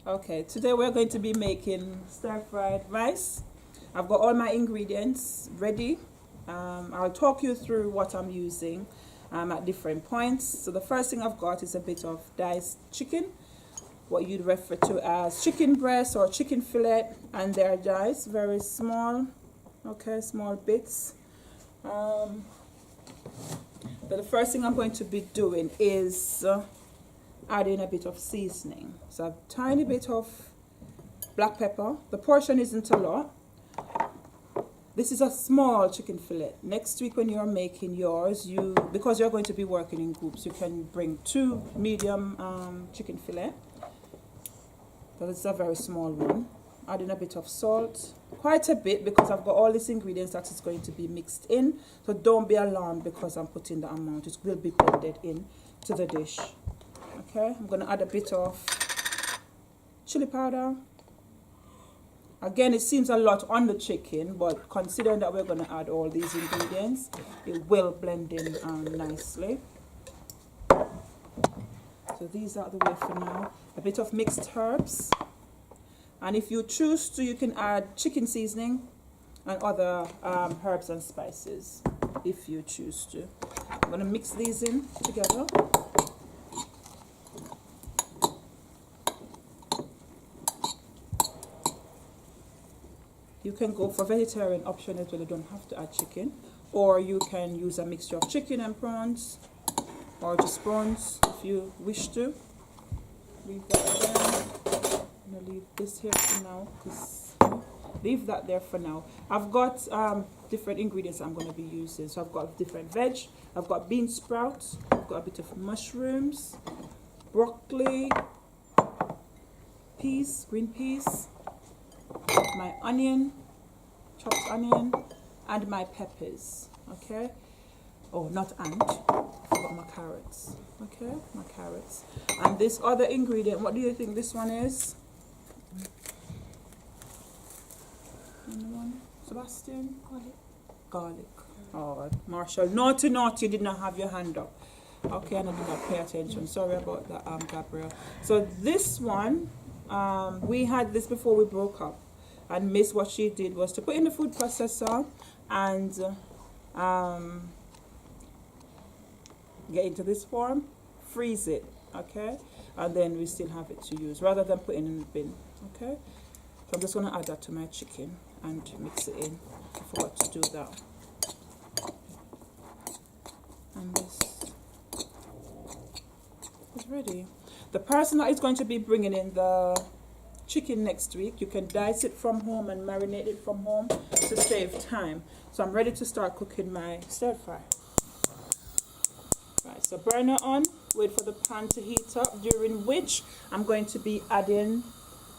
Okay, today we're going to be making stir-fried rice. I've got all my ingredients ready. I'll talk you through what I'm using at different points. So the first thing I've got is a bit of diced chicken, what you'd refer to as chicken breast or chicken fillet, and they're diced very small, okay, small bits. But the first thing I'm going to be doing is adding a bit of seasoning. So a tiny bit of black pepper. The portion isn't a lot. This is a small chicken fillet. Next week when you're making yours, because you're going to be working in groups, you can bring 2 medium chicken fillet. So this is a very small one. Adding a bit of salt, quite a bit, because I've got all these ingredients that is going to be mixed in. So don't be alarmed because I'm putting the amount. It will be blended in to the dish. Okay, I'm going to add a bit of chili powder. Again, it seems a lot on the chicken, but considering that we're going to add all these ingredients, it will blend in nicely. So these are the way for now. A bit of mixed herbs. And if you choose to, you can add chicken seasoning and other herbs and spices if you choose to. I'm going to mix these in together. You can go for vegetarian option as well. You don't have to add chicken, or you can use a mixture of chicken and prawns, or just prawns if you wish to. Leave that there. I'm gonna leave this here for now. Leave that there for now. I've got different ingredients I'm going to be using. So I've got different veg. I've got bean sprouts. I've got a bit of mushrooms, broccoli, peas, green peas, my onion, chopped onion, and my peppers. Okay. Oh, not and. I forgot my carrots. Okay, my carrots. And this other ingredient, what do you think this one is? Anyone? Sebastian? Garlic. Garlic. Oh, Marshall. Naughty, you did not have your hand up. Okay, and I did not pay attention. Sorry about that, Gabriel. So this one, we had this before we broke up. And Miss, what she did was to put in the food processor and get into this form, freeze it, okay? And then we still have it to use rather than putting it in the bin, okay? So I'm just going to add that to my chicken and mix it in. I forgot to do that. And this is ready. The person that is going to be bringing in the chicken next week, you can dice it from home and marinate it from home to save time. So I'm ready to start cooking my stir fry. Right, so burner on, wait for the pan to heat up, during which I'm going to be adding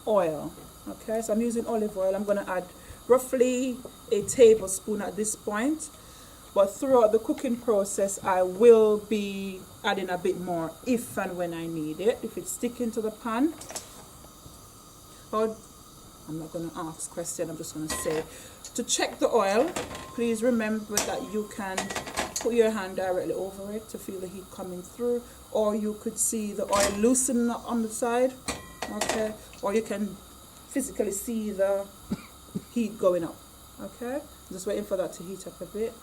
oil. Okay, so I'm using olive oil. I'm going to add roughly a tablespoon at this point, but throughout the cooking process I will be adding a bit more if and when I need it, if it's sticking to the pan. Or I'm not going to ask question, I'm just going to say, to check the oil, please remember that you can put your hand directly over it to feel the heat coming through, or you could see the oil loosen up on the side, okay, or you can physically see the heat going up, okay. Just waiting for that to heat up a bit.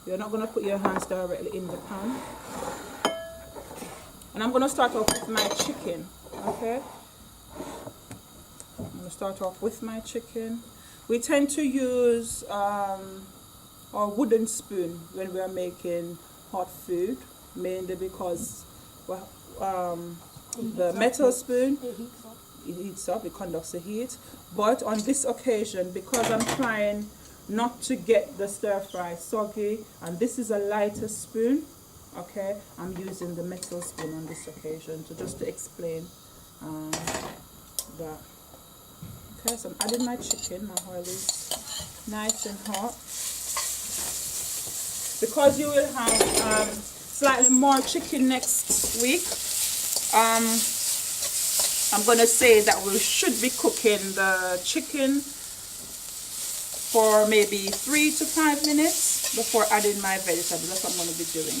You're not going to put your hands directly in the pan. And I'm going to start off with my chicken, okay. I'm going to start off with my chicken. We tend to use our wooden spoon when we are making hot food, mainly because the metal spoon, it heats up, it conducts the heat. But on this occasion, because I'm trying not to get the stir fry soggy, and this is a lighter spoon, okay, I'm using the metal spoon on this occasion. So just to explain that. Okay, so I'm adding my chicken. My oil is nice and hot. Because you will have slightly more chicken next week, I'm going to say that we should be cooking the chicken for maybe 3 to 5 minutes before adding my vegetables. That's what I'm going to be doing.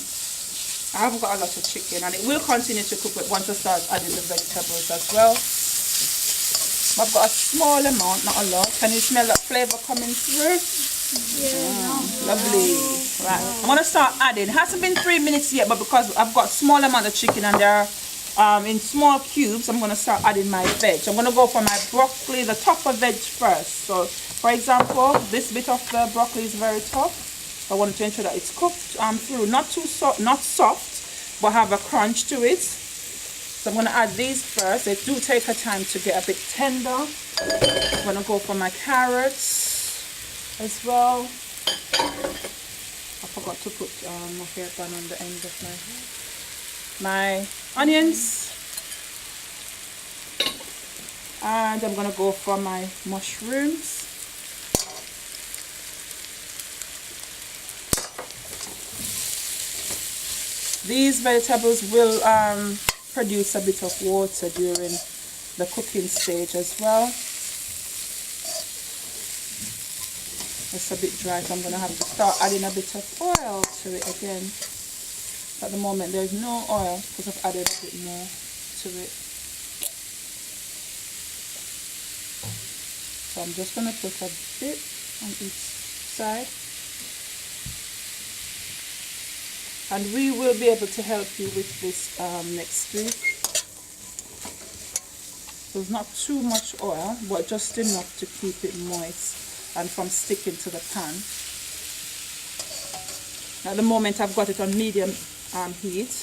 I haven't got a lot of chicken, and it will continue to cook once I start adding the vegetables as well. I've got a small amount, not a lot. Can you smell that flavor coming through? Yeah. Lovely. Right. I'm gonna start adding. It hasn't been 3 minutes yet, but because I've got small amount of chicken and they're in small cubes, I'm gonna start adding my veg. I'm gonna go for my broccoli, the tougher veg first. So, for example, this bit of the broccoli is very tough. I want to ensure that it's cooked through, not soft, but have a crunch to it. So I'm going to add these first. They do take a time to get a bit tender. I'm going to go for my carrots as well. I forgot to put my hair bun on the end of my onions. And I'm going to go for my mushrooms. These vegetables will produce a bit of water during the cooking stage as well. It's a bit dry, so I'm going to have to start adding a bit of oil to it again. At the moment there's no oil because I've added a bit more to it. So I'm just going to put a bit on each side. And we will be able to help you with this next week. There's not too much oil, but just enough to keep it moist and from sticking to the pan. At the moment I've got it on medium heat.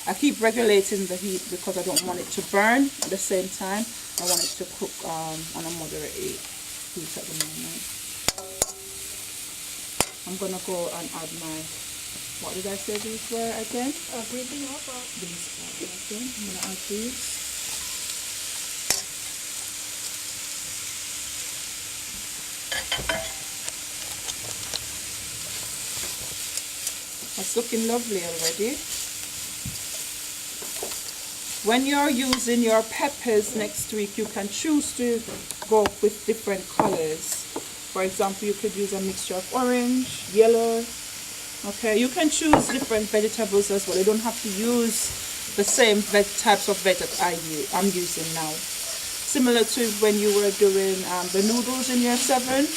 I keep regulating the heat because I don't want it to burn at the same time. I want it to cook on a moderate heat at the moment. I'm going to go and add my, what did I say these were again? Everything up. These are again. I'm going to add these. It's looking lovely already. When you're using your peppers next week, you can choose to go with different colors. For example, you could use a mixture of orange, yellow. Okay, you can choose different vegetables as well. You don't have to use the same types of veg that I'm using now. Similar to when you were doing the noodles in year 7,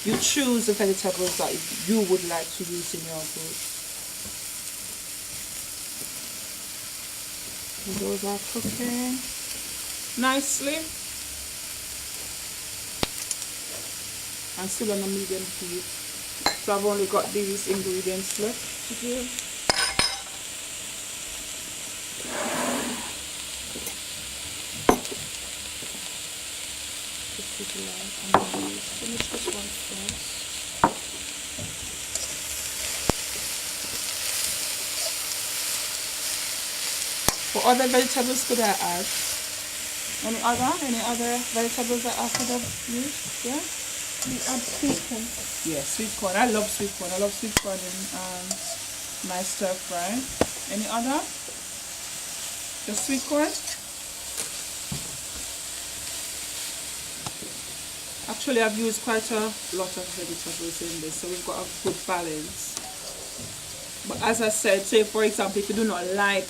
you choose the vegetables that you would like to use in your group. And those are cooking nicely. And still on a medium heat. So I've only got these ingredients left to do. I'm going to finish this one first. What other vegetables could I add? Any other vegetables that I could have used? Yeah? You add sweet corn. Yeah, sweet corn. I love sweet corn. I love sweet corn in my stir fry. Any other? Just sweet corn? Actually, I've used quite a lot of vegetables in this, so we've got a good balance. But as I said, say for example, if you do not like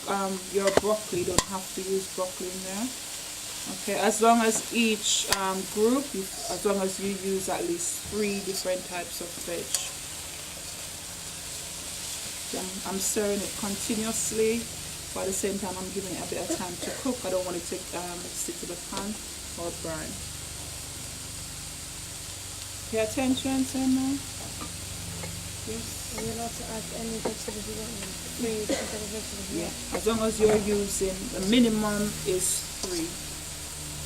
your broccoli, you don't have to use broccoli in there. Okay, as long as each group, as long as you use at least 3 different types of veg. So I'm stirring it continuously, but at the same time I'm giving it a bit of time to cook. I don't want it to stick to the pan or burn. Pay attention, Emma. Yes. Are you allowed to add any vegetables you want? 3 vegetables. Yeah, as long as you're using, the minimum is 3,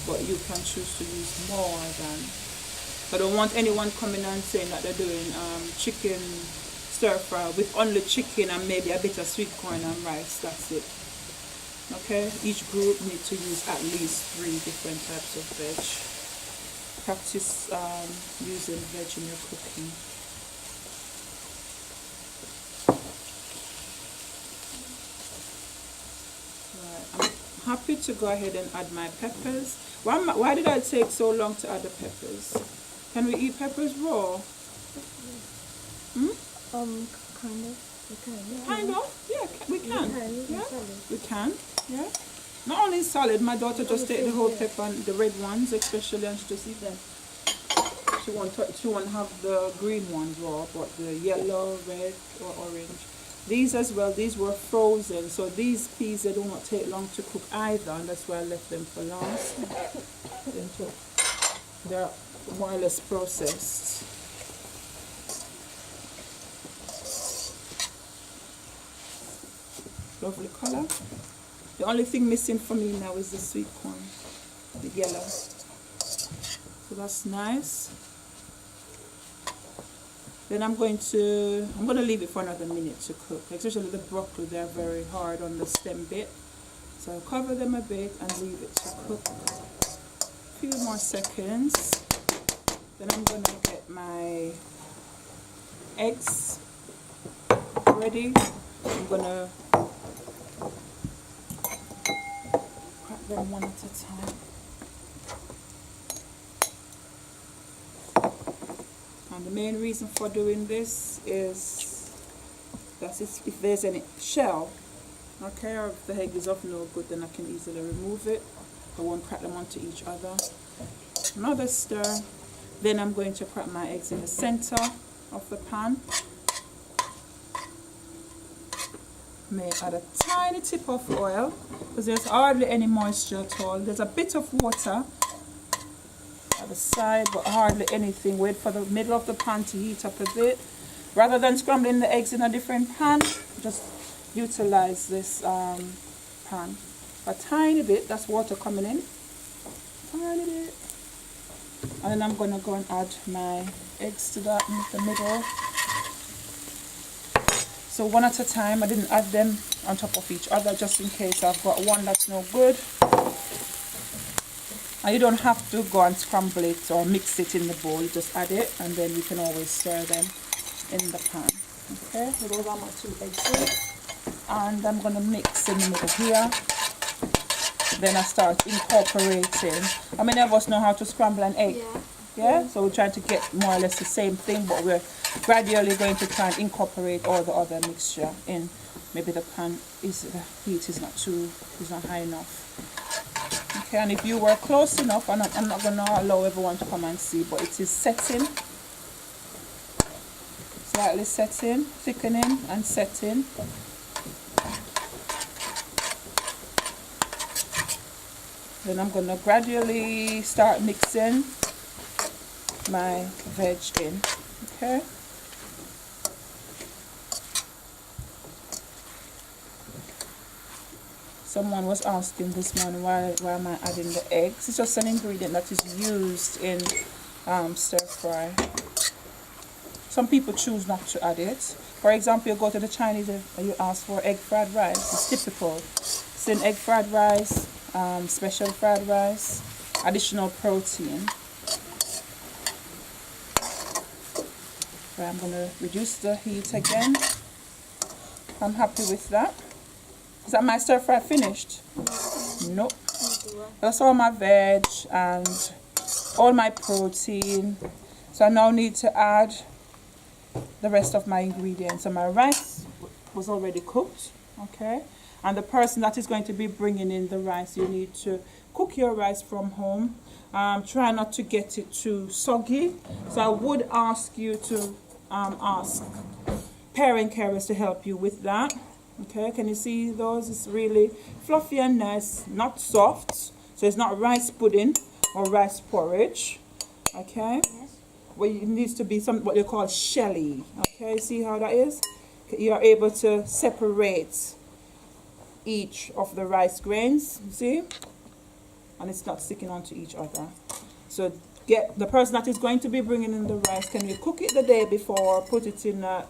but you can choose to use more than. I don't want anyone coming and saying that they're doing chicken stir fry with only chicken and maybe a bit of sweet corn and rice. That's it. Okay, each group needs to use at least 3 different types of veg. Practice using veg in your cooking. I'm happy to go ahead and add my peppers. Why did I take so long to add the peppers? Can we eat peppers raw? Kind of. You can, yeah. Kind of, yeah, we can. Yeah. We can, yeah. Not only in salad, my daughter just take the whole pepper and the red ones especially, and she just eat them. She won't have the green ones raw, but the yellow, red or orange. These as well, these were frozen, so these peas, they do not take long to cook either, and that's why I left them for last. They're more or less processed. Lovely color. The only thing missing for me now is the sweet corn, the yellow. So that's nice. Then I'm going to leave it for another minute to cook. Especially the broccoli, they're very hard on the stem bit. So I'll cover them a bit and leave it to cook a few more seconds. Then I'm going to get my eggs ready. I'm going to crack them one at a time. And the main reason for doing this is that if there's any shell, okay, or if the egg is of no good, then I can easily remove it. I won't crack them onto each other. Another stir. Then I'm going to crack my eggs in the center of the pan. May add a tiny tip of oil because there's hardly any moisture at all. There's a bit of water at the side, but hardly anything. Wait for the middle of the pan to heat up a bit. Rather than scrambling the eggs in a different pan, just utilize this pan. A tiny bit, that's water coming in. Tiny bit. And then I'm going to go and add my eggs to that in the middle. So one at a time. I didn't add them on top of each other just in case I've got one that's no good. And you don't have to go and scramble it or mix it in the bowl. You just add it and then you can always stir them in the pan. Okay, so those are my 2 eggs in. And I'm going to mix in the middle here. Then I start incorporating. How many of us know how to scramble an egg? Yeah? So we're trying to get more or less the same thing, but we're gradually going to try and incorporate all the other mixture in. Maybe the pan the heat is not high enough. Okay, and if you were close enough, and I'm not going to allow everyone to come and see, but it is setting. Slightly setting, thickening and setting. Then I'm going to gradually start mixing my veg in. Okay. Someone was asking this morning why am I adding the eggs. It's just an ingredient that is used in stir fry. Some people choose not to add it. For example, you go to the Chinese and you ask for egg fried rice. It's typical. It's an egg fried rice, special fried rice, additional protein. So I'm going to reduce the heat again. I'm happy with that. Is that my stir fry finished? Nope. That's all my veg and all my protein. So I now need to add the rest of my ingredients. So my rice was already cooked, okay? And the person that is going to be bringing in the rice, you need to cook your rice from home. Try not to get it too soggy. So I would ask you to ask parent carers to help you with that. Okay, can you see those? It's really fluffy and nice, not soft. So it's not rice pudding or rice porridge. Okay, yes. Well, it needs to be what they call shelly. Okay, see how that is? You are able to separate each of the rice grains, see? And it's not sticking onto each other. So get the person that is going to be bringing in the rice, can you cook it the day before, put it in a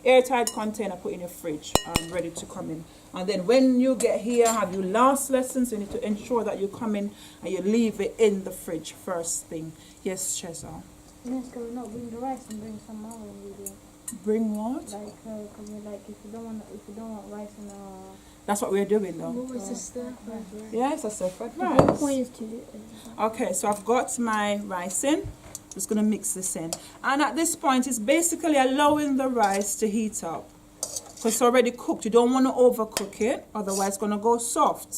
airtight container, put in your fridge, ready to come in. And then when you get here, have your last lesson, so you need to ensure that you come in and you leave it in the fridge first thing. Yes, Chesa? Yes, can we not bring the rice and bring some more ingredients? Bring what? Like if you don't want rice in That's what we're doing though. What was the stir fry? Yeah, it's a stir fried What rice. point is to Okay, so I've got my rice in. Just going to mix this in. And at this point, it's basically allowing the rice to heat up. So it's already cooked. You don't want to overcook it, otherwise it's going to go soft.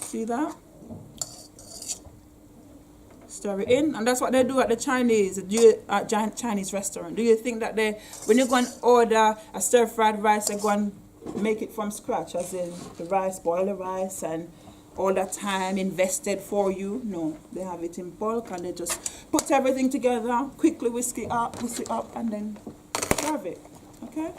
See that? Stir it in, and that's what they do at the Chinese restaurant. Do you think that when you go and order a stir-fried rice, they go and make it from scratch, as in the rice, boil the rice, and all that time invested for you? No, they have it in bulk, and they just put everything together, quickly whisk it up, and then serve it. Okay.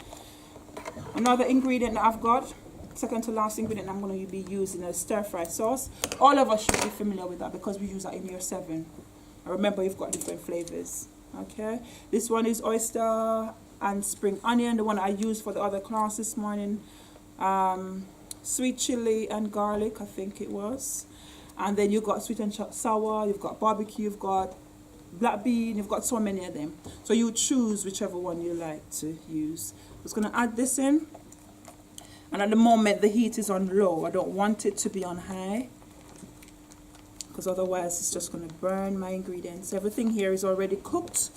Another ingredient that I've got, second to last ingredient I'm going to be using, a stir-fry sauce. All of us should be familiar with that because we use that in year 7. And remember, you've got different flavors. Okay, this one is oyster and spring onion, the one I used for the other class this morning. Sweet chili and garlic, I think it was. And then you've got sweet and sour, you've got barbecue, you've got black bean, you've got so many of them. So you choose whichever one you like to use. I'm just going to add this in. And at the moment the heat is on low. I don't want it to be on high, because otherwise it's just going to burn my ingredients. Everything here is already cooked.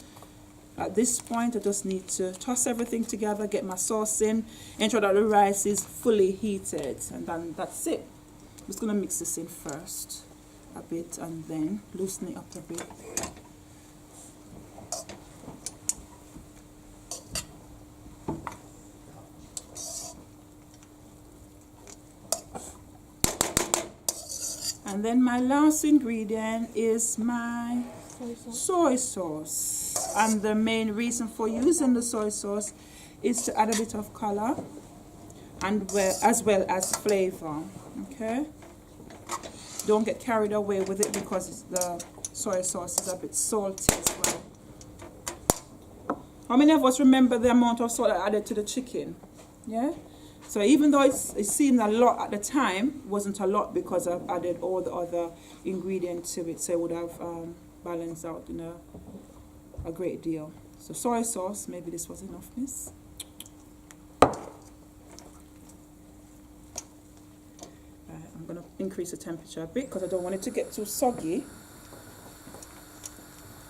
At this point I just need to toss everything together, get my sauce in, ensure that the rice is fully heated, and then that's it. I'm just going to mix this in first a bit and then loosen it up a bit. And then my last ingredient is my soy sauce. And the main reason for using the soy sauce is to add a bit of color and as well as flavor. Okay? Don't get carried away with it because the soy sauce is a bit salty as well. How many of us remember the amount of salt I added to the chicken? Yeah? So even though it seemed a lot at the time, it wasn't a lot because I've added all the other ingredients to it, so it would have balanced out in a great deal. So soy sauce, maybe this was enough, miss. I'm going to increase the temperature a bit because I don't want it to get too soggy.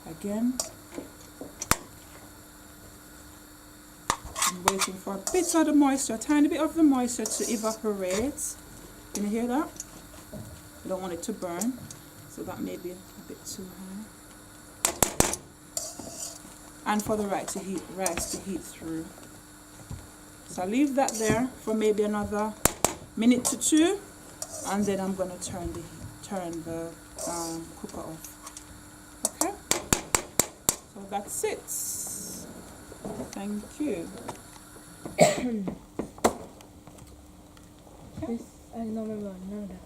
Again. I'm waiting for a bit of the moisture, a tiny bit of the moisture to evaporate. Can you hear that? I don't want it to burn, so that may be a bit too high. And for the rice to heat through. So I'll leave that there for maybe another minute to 2, and then I'm going to turn the cooker off. Okay? So that's it. Thank you. This, I don't remember nada.